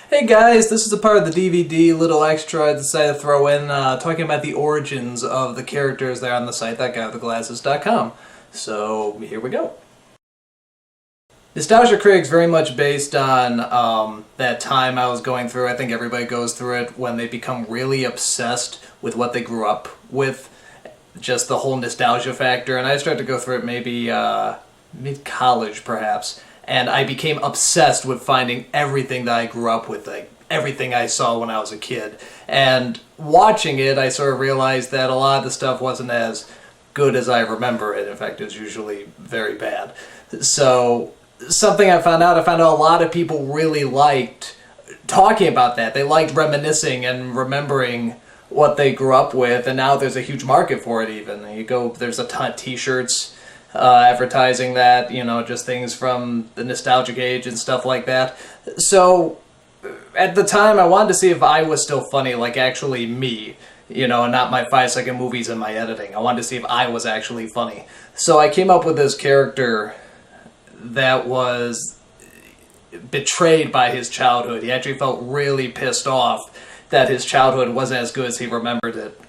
Hey guys, this is a part of the DVD little extra I decided to throw in, talking about the origins of the characters there on the site, thatguywiththeglasses.com. So, here we go. Nostalgia Critic's very much based on that time I was going through. I think everybody goes through it when they become really obsessed with what they grew up with. Just the whole nostalgia factor, and I started to go through it maybe mid-college perhaps, and I became obsessed with finding everything that I grew up with, like everything I saw when I was a kid. And watching it, I sort of realized that a lot of the stuff wasn't as good as I remember it. In fact, it was usually very bad. So something I found out a lot of people really liked talking about that. They liked reminiscing and remembering what they grew up with, and now there's a huge market for it even. There's a ton of t-shirts advertising that, just things from the nostalgic age and stuff like that. So at the time I wanted to see if I was still funny, like actually me, and not my 5-second movies and my editing. I wanted to see if I was actually funny. So I came up with this character that was betrayed by his childhood. He actually felt really pissed off that his childhood wasn't as good as he remembered it,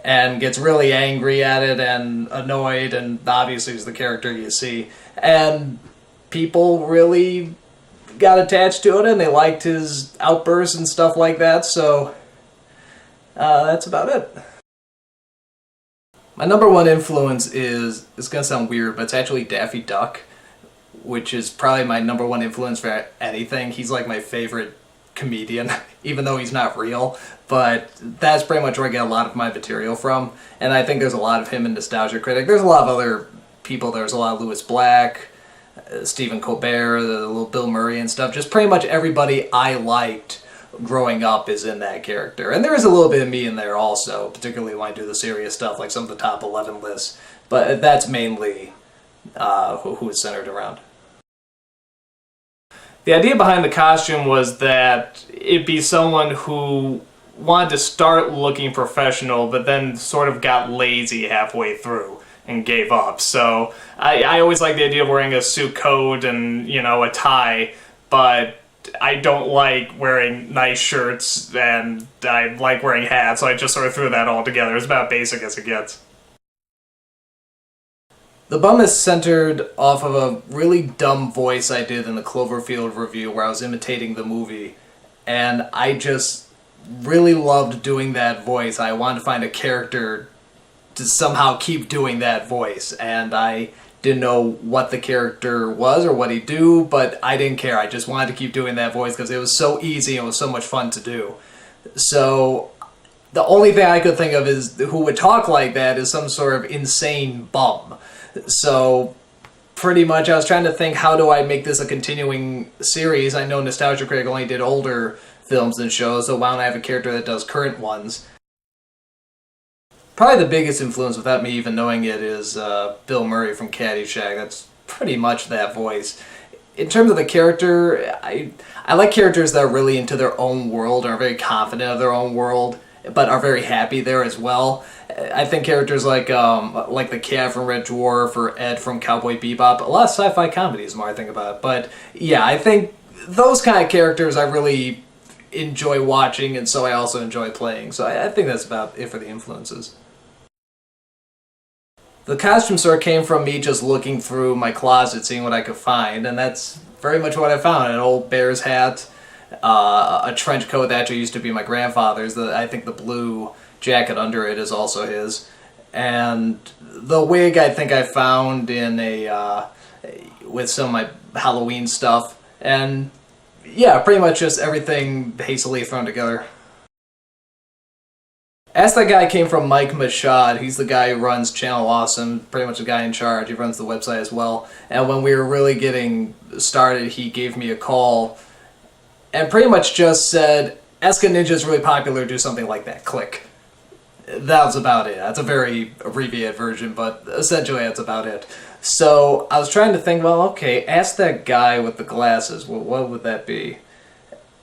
and gets really angry at it and annoyed, and obviously is the character you see. And people really got attached to it, and they liked his outbursts and stuff like that, so that's about it. My number one influence is, it's gonna sound weird, but it's actually Daffy Duck, which is probably my number one influence for anything. He's like my favorite comedian, even though he's not real, but that's pretty much where I get a lot of my material from, and I think there's a lot of him in Nostalgia Critic. There's a lot of other people. There's a lot of Louis Black, Stephen Colbert, the little Bill Murray and stuff. Just pretty much everybody I liked growing up is in that character, and there is a little bit of me in there also, particularly when I do the serious stuff like some of the top 11 lists, but that's mainly who it's centered around. The idea behind the costume was that it'd be someone who wanted to start looking professional, but then sort of got lazy halfway through and gave up. So I always like the idea of wearing a suit coat and, a tie, but I don't like wearing nice shirts, and I like wearing hats, so I just sort of threw that all together. It's about basic as it gets. The bum is centered off of a really dumb voice I did in the Cloverfield review where I was imitating the movie, and I just really loved doing that voice. I wanted to find a character to somehow keep doing that voice, and I didn't know what the character was or what he'd do, but I didn't care. I just wanted to keep doing that voice because it was so easy and it was so much fun to do. So the only thing I could think of is who would talk like that is some sort of insane bum. So pretty much I was trying to think, how do I make this a continuing series? I know Nostalgia Critic only did older films and shows, so why don't I have a character that does current ones? Probably the biggest influence, without me even knowing it, is Bill Murray from Caddyshack. That's pretty much that voice. In terms of the character, I like characters that are really into their own world, are very confident of their own world, but are very happy there as well. I think characters like the Cat from Red Dwarf or Ed from Cowboy Bebop, a lot of sci-fi comedies, the more I think about it. But yeah, I think those kind of characters I really enjoy watching, and so I also enjoy playing. So I think that's about it for the influences. The costume store came from me just looking through my closet, seeing what I could find, and that's very much what I found. An old Bears hat, a trench coat that actually used to be my grandfather's. I think the blue jacket under it is also his, and the wig I think I found in with some of my Halloween stuff, and yeah, pretty much just everything hastily thrown together. Ask That Guy came from Mike Mashad. He's the guy who runs Channel Awesome, pretty much the guy in charge. He runs the website as well, and when we were really getting started, he gave me a call and pretty much just said, Ask a Ninja is really popular, do something like that, click. That was about it. That's a very abbreviated version, but essentially that's about it. So I was trying to think, well, okay, Ask That Guy with the glasses, what would that be?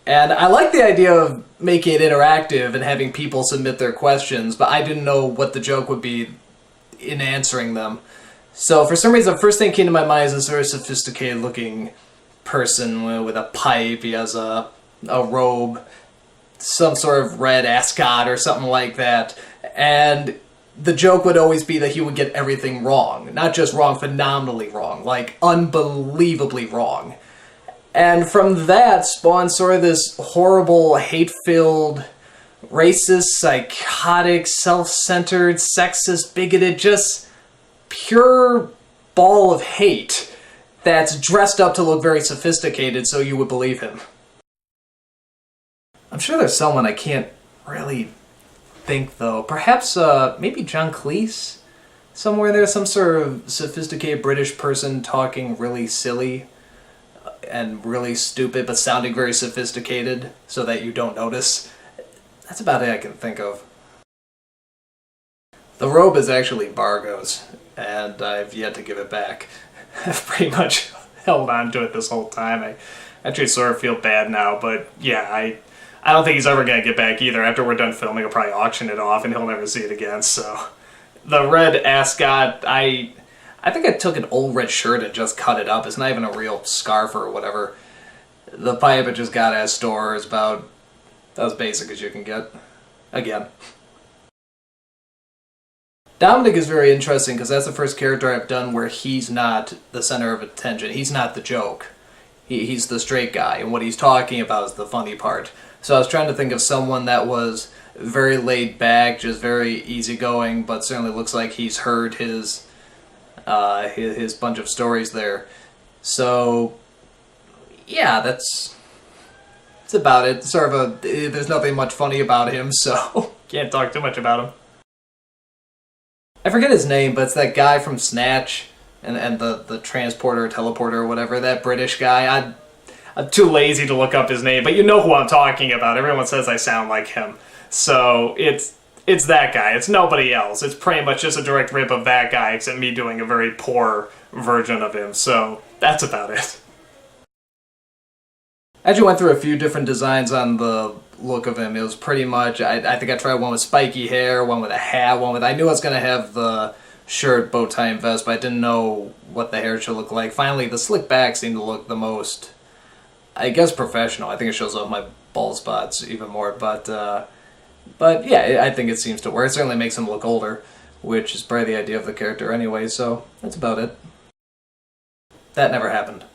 And I like the idea of making it interactive and having people submit their questions, but I didn't know what the joke would be in answering them. So for some reason, the first thing that came to my mind is this very sophisticated looking person with a pipe. He has a a robe, some sort of red ascot or something like that, and the joke would always be that he would get everything wrong. Not just wrong, phenomenally wrong, like unbelievably wrong. And from that spawned sort of this horrible, hate-filled, racist, psychotic, self-centered, sexist, bigoted, just pure ball of hate that's dressed up to look very sophisticated so you would believe him. I'm sure there's someone I can't really think, though. Perhaps, maybe John Cleese? Somewhere there, some sort of sophisticated British person talking really silly and really stupid, but sounding very sophisticated so that you don't notice. That's about it I can think of. The robe is actually Bargo's, and I've yet to give it back. I've pretty much held on to it this whole time. I actually sort of feel bad now, but yeah, I don't think he's ever going to get back either. After we're done filming, he'll probably auction it off, and he'll never see it again, so... The red ascot, I think I took an old red shirt and just cut it up. It's not even a real scarf or whatever. The pipe I just got at a store is about as basic as you can get. Again. Dominick is very interesting because that's the first character I've done where he's not the center of attention. He's not the joke. He's the straight guy, and what he's talking about is the funny part. So I was trying to think of someone that was very laid back, just very easygoing, but certainly looks like he's heard his bunch of stories there. So yeah, that's about it. Sort of there's nothing much funny about him, so can't talk too much about him. I forget his name, but it's that guy from Snatch and the transporter, teleporter, or whatever, that British guy. I'm too lazy to look up his name, but you know who I'm talking about. Everyone says I sound like him. So it's that guy. It's nobody else. It's pretty much just a direct rip of that guy, except me doing a very poor version of him. So that's about it. I actually went through a few different designs on the look of him. It was pretty much, I think I tried one with spiky hair, one with a hat, one with... I knew I was going to have the shirt, bow tie, and vest, but I didn't know what the hair should look like. Finally, the slick back seemed to look the most, I guess, professional. I think it shows off my bald spots even more, but yeah, I think it seems to work. It certainly makes him look older, which is probably the idea of the character anyway, so that's about it. That never happened.